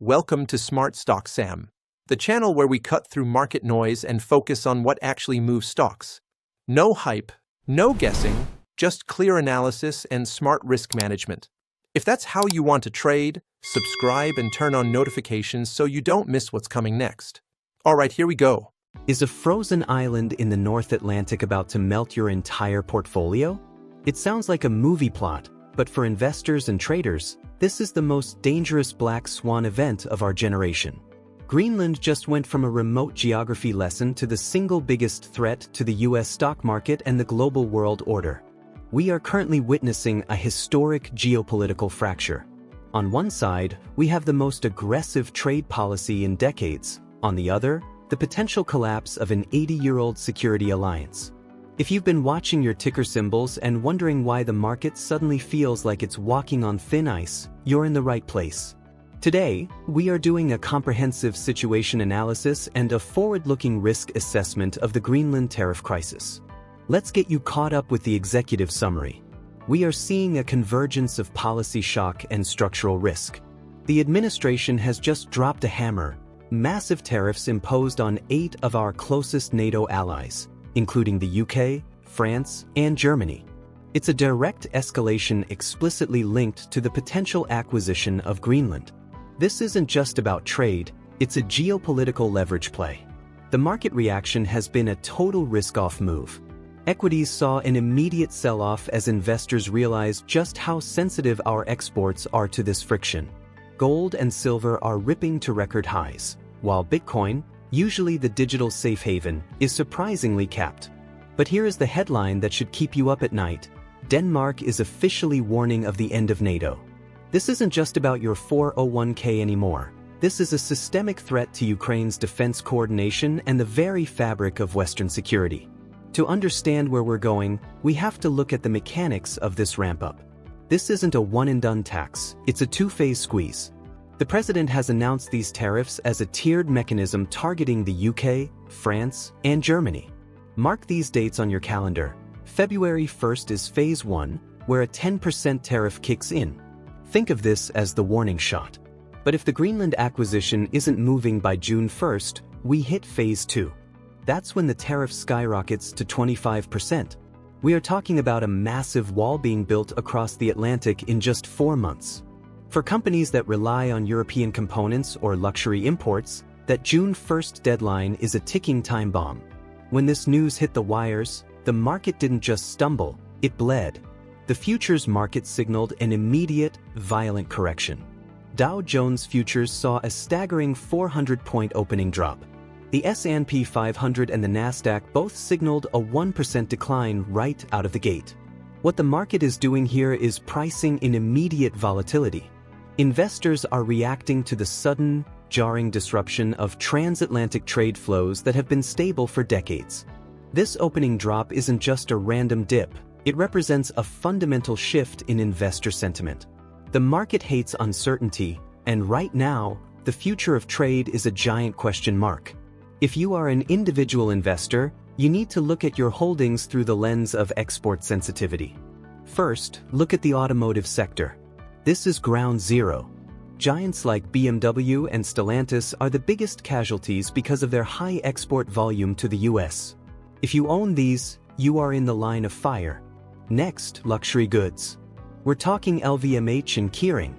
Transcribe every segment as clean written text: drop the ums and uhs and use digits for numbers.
Welcome to Smart Stock Sam, the channel where we cut through market noise and focus on what actually moves stocks. No hype, no guessing, just clear analysis and smart risk management. If that's how you want to trade, subscribe and turn on notifications so you don't miss what's coming next. All right, here we go. Is a frozen island in the North Atlantic about to melt your entire portfolio? It sounds like a movie plot, but for investors and traders, this is the most dangerous black swan event of our generation. Greenland just went from a remote geography lesson to the single biggest threat to the US stock market and the global world order. We are currently witnessing a historic geopolitical fracture. On one side, we have the most aggressive trade policy in decades. On the other, the potential collapse of an 80-year-old security alliance. If you've been watching your ticker symbols and wondering why the market suddenly feels like it's walking on thin ice, you're in the right place. Today, we are doing a comprehensive situation analysis and a forward-looking risk assessment of the Greenland tariff crisis. Let's get you caught up with the executive summary. We are seeing a convergence of policy shock and structural risk. The administration has just dropped a hammer: massive tariffs imposed on 8 of our closest NATO allies, including the UK, France, and Germany. It's a direct escalation explicitly linked to the potential acquisition of Greenland. This isn't just about trade, it's a geopolitical leverage play. The market reaction has been a total risk-off move. Equities saw an immediate sell-off as investors realized just how sensitive our exports are to this friction. Gold and silver are ripping to record highs, while Bitcoin, usually the digital safe haven, is surprisingly capped. But here is the headline that should keep you up at night. Denmark is officially warning of the end of NATO. This isn't just about your 401k anymore. This is a systemic threat to Ukraine's defense coordination and the very fabric of Western security. To understand where we're going, we have to look at the mechanics of this ramp-up. This isn't a one-and-done tax, it's a two-phase squeeze. The president has announced these tariffs as a tiered mechanism targeting the UK, France, and Germany. Mark these dates on your calendar. February 1st is Phase 1, where a 10% tariff kicks in. Think of this as the warning shot. But if the Greenland acquisition isn't moving by June 1st, we hit Phase 2. That's when the tariff skyrockets to 25%. We are talking about a massive wall being built across the Atlantic in just 4 months. For companies that rely on European components or luxury imports, that June 1st deadline is a ticking time bomb. When this news hit the wires, the market didn't just stumble, it bled. The futures market signaled an immediate, violent correction. Dow Jones futures saw a staggering 400-point opening drop. The S&P 500 and the Nasdaq both signaled a 1% decline right out of the gate. What the market is doing here is pricing in immediate volatility. Investors are reacting to the sudden, jarring disruption of transatlantic trade flows that have been stable for decades. This opening drop isn't just a random dip, it represents a fundamental shift in investor sentiment. The market hates uncertainty, and right now, the future of trade is a giant question mark. If you are an individual investor, you need to look at your holdings through the lens of export sensitivity. First, look at the automotive sector. This is ground zero. Giants like BMW and Stellantis are the biggest casualties because of their high export volume to the US. If you own these, you are in the line of fire. Next, luxury goods. We're talking LVMH and Kering.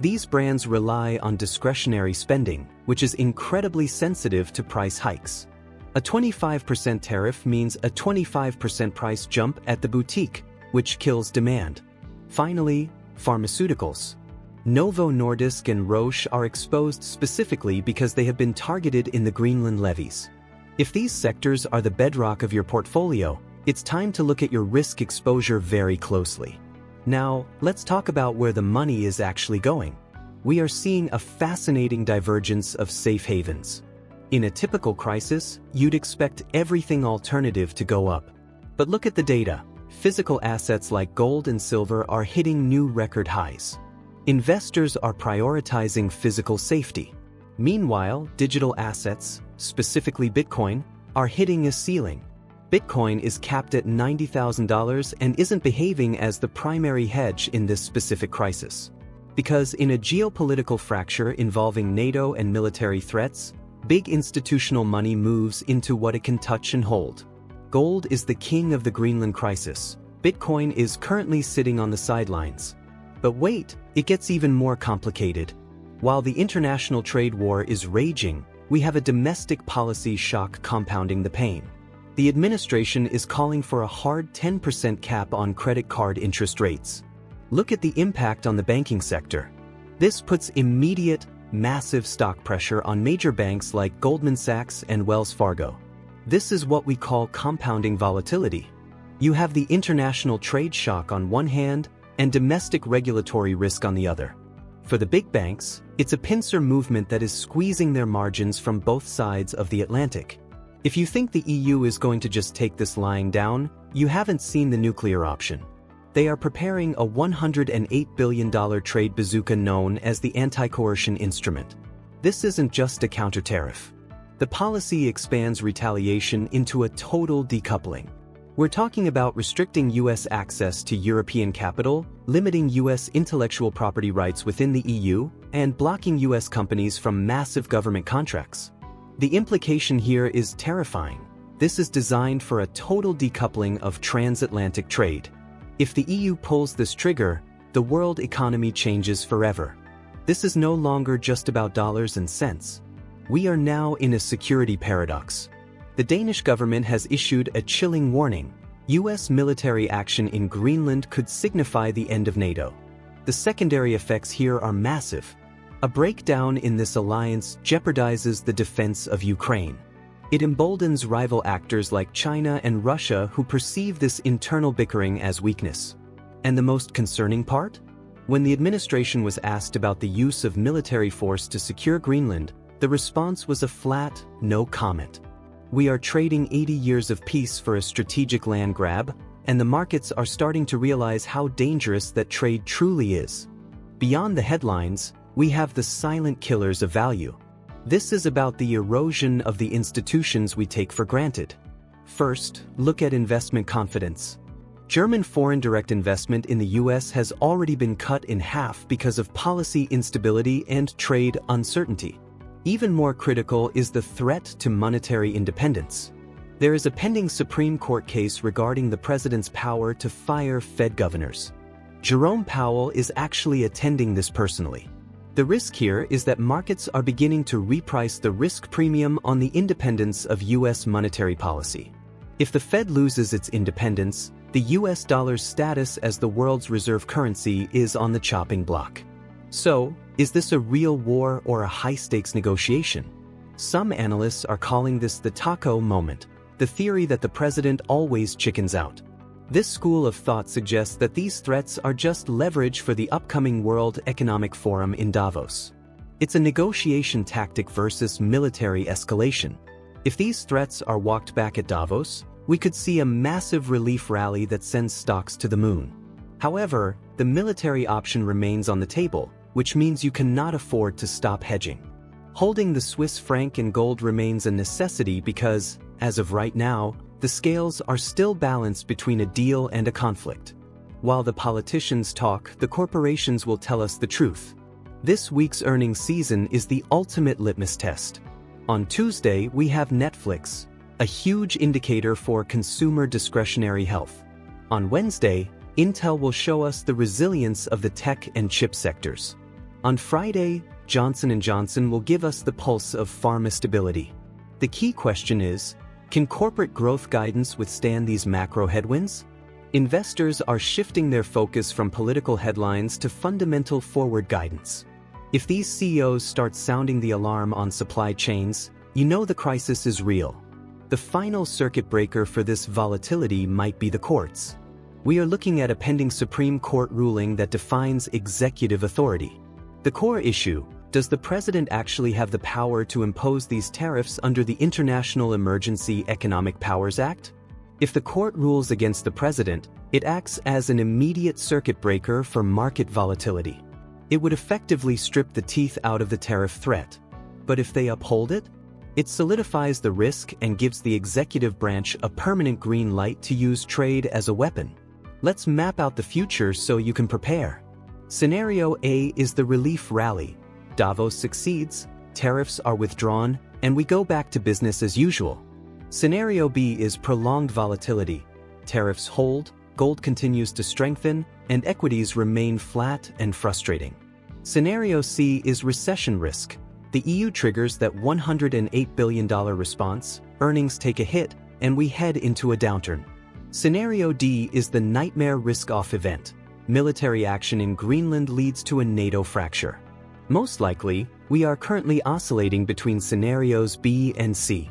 These brands rely on discretionary spending, which is incredibly sensitive to price hikes. A 25% tariff means a 25% price jump at the boutique, which kills demand. Finally, pharmaceuticals. Novo Nordisk and Roche are exposed specifically because they have been targeted in the Greenland levies. If these sectors are the bedrock of your portfolio, it's time to look at your risk exposure very closely. Now, let's talk about where the money is actually going. We are seeing a fascinating divergence of safe havens. In a typical crisis, you'd expect everything alternative to go up. But look at the data. Physical assets like gold and silver are hitting new record highs. Investors are prioritizing physical safety. Meanwhile, digital assets, specifically Bitcoin, are hitting a ceiling. Bitcoin is capped at $90,000 and isn't behaving as the primary hedge in this specific crisis. Because in a geopolitical fracture involving NATO and military threats, big institutional money moves into what it can touch and hold. Gold is the king of the Greenland crisis. Bitcoin is currently sitting on the sidelines. But wait, it gets even more complicated. While the international trade war is raging, we have a domestic policy shock compounding the pain. The administration is calling for a hard 10% cap on credit card interest rates. Look at the impact on the banking sector. This puts immediate, massive stock pressure on major banks like Goldman Sachs and Wells Fargo. This is what we call compounding volatility. You have the international trade shock on one hand and domestic regulatory risk on the other. For the big banks, it's a pincer movement that is squeezing their margins from both sides of the Atlantic. If you think the EU is going to just take this lying down, you haven't seen the nuclear option. They are preparing a $108 billion trade bazooka known as the Anti-Coercion Instrument. This isn't just a counter-tariff. The policy expands retaliation into a total decoupling. We're talking about restricting U.S. access to European capital, limiting U.S. intellectual property rights within the EU, and blocking U.S. companies from massive government contracts. The implication here is terrifying. This is designed for a total decoupling of transatlantic trade. If the EU pulls this trigger, the world economy changes forever. This is no longer just about dollars and cents. We are now in a security paradox. The Danish government has issued a chilling warning. US military action in Greenland could signify the end of NATO. The secondary effects here are massive. A breakdown in this alliance jeopardizes the defense of Ukraine. It emboldens rival actors like China and Russia who perceive this internal bickering as weakness. And the most concerning part? When the administration was asked about the use of military force to secure Greenland, the response was a flat, no comment. We are trading 80 years of peace for a strategic land grab, and the markets are starting to realize how dangerous that trade truly is. Beyond the headlines, we have the silent killers of value. This is about the erosion of the institutions we take for granted. First, look at investment confidence. German foreign direct investment in the US has already been cut in half because of policy instability and trade uncertainty. Even more critical is the threat to monetary independence. There is a pending Supreme Court case regarding the president's power to fire Fed governors. Jerome Powell is actually attending this personally. The risk here is that markets are beginning to reprice the risk premium on the independence of US monetary policy. If the Fed loses its independence, the US dollar's status as the world's reserve currency is on the chopping block. So, is this a real war or a high-stakes negotiation? Some analysts are calling this the taco moment, the theory that the president always chickens out. This school of thought suggests that these threats are just leverage for the upcoming World Economic Forum in Davos. It's a negotiation tactic versus military escalation. If these threats are walked back at Davos, we could see a massive relief rally that sends stocks to the moon. However, the military option remains on the table, which means you cannot afford to stop hedging. Holding the Swiss franc and gold remains a necessity because, as of right now, the scales are still balanced between a deal and a conflict. While the politicians talk, the corporations will tell us the truth. This week's earnings season is the ultimate litmus test. On Tuesday, we have Netflix, a huge indicator for consumer discretionary health. On Wednesday, Intel will show us the resilience of the tech and chip sectors. On Friday, Johnson & Johnson will give us the pulse of pharma stability. The key question is, can corporate growth guidance withstand these macro headwinds? Investors are shifting their focus from political headlines to fundamental forward guidance. If these CEOs start sounding the alarm on supply chains, you know the crisis is real. The final circuit breaker for this volatility might be the courts. We are looking at a pending Supreme Court ruling that defines executive authority. The core issue: does the president actually have the power to impose these tariffs under the International Emergency Economic Powers Act? If the court rules against the president, it acts as an immediate circuit breaker for market volatility. It would effectively strip the teeth out of the tariff threat. But if they uphold it, it solidifies the risk and gives the executive branch a permanent green light to use trade as a weapon. Let's map out the future so you can prepare. Scenario A is the relief rally. Davos succeeds, tariffs are withdrawn, and we go back to business as usual. Scenario B is prolonged volatility. Tariffs hold, gold continues to strengthen, and equities remain flat and frustrating. Scenario C is recession risk. The EU triggers that $108 billion response, earnings take a hit, and we head into a downturn. Scenario D is the nightmare risk-off event. Military action in Greenland leads to a NATO fracture. Most likely, we are currently oscillating between scenarios B and C.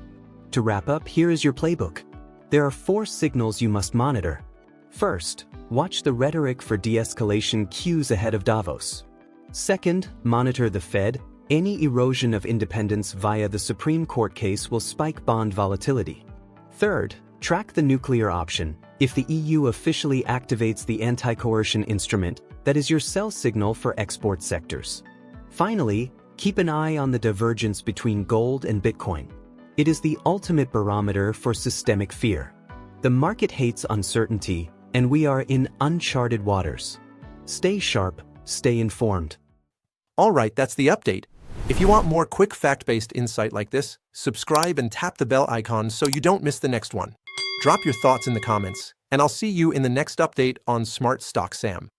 To wrap up, here is your playbook. There are 4 signals you must monitor. First, watch the rhetoric for de-escalation cues ahead of Davos. Second, monitor the Fed. Any erosion of independence via the Supreme Court case will spike bond volatility. Third, track the nuclear option. If the EU officially activates the Anti-Coercion Instrument, that is your sell signal for export sectors. Finally, keep an eye on the divergence between gold and Bitcoin. It is the ultimate barometer for systemic fear. The market hates uncertainty, and we are in uncharted waters. Stay sharp, stay informed. All right, that's the update. If you want more quick fact-based insight like this, subscribe and tap the bell icon so you don't miss the next one. Drop your thoughts in the comments, and I'll see you in the next update on Smart Stock Sam.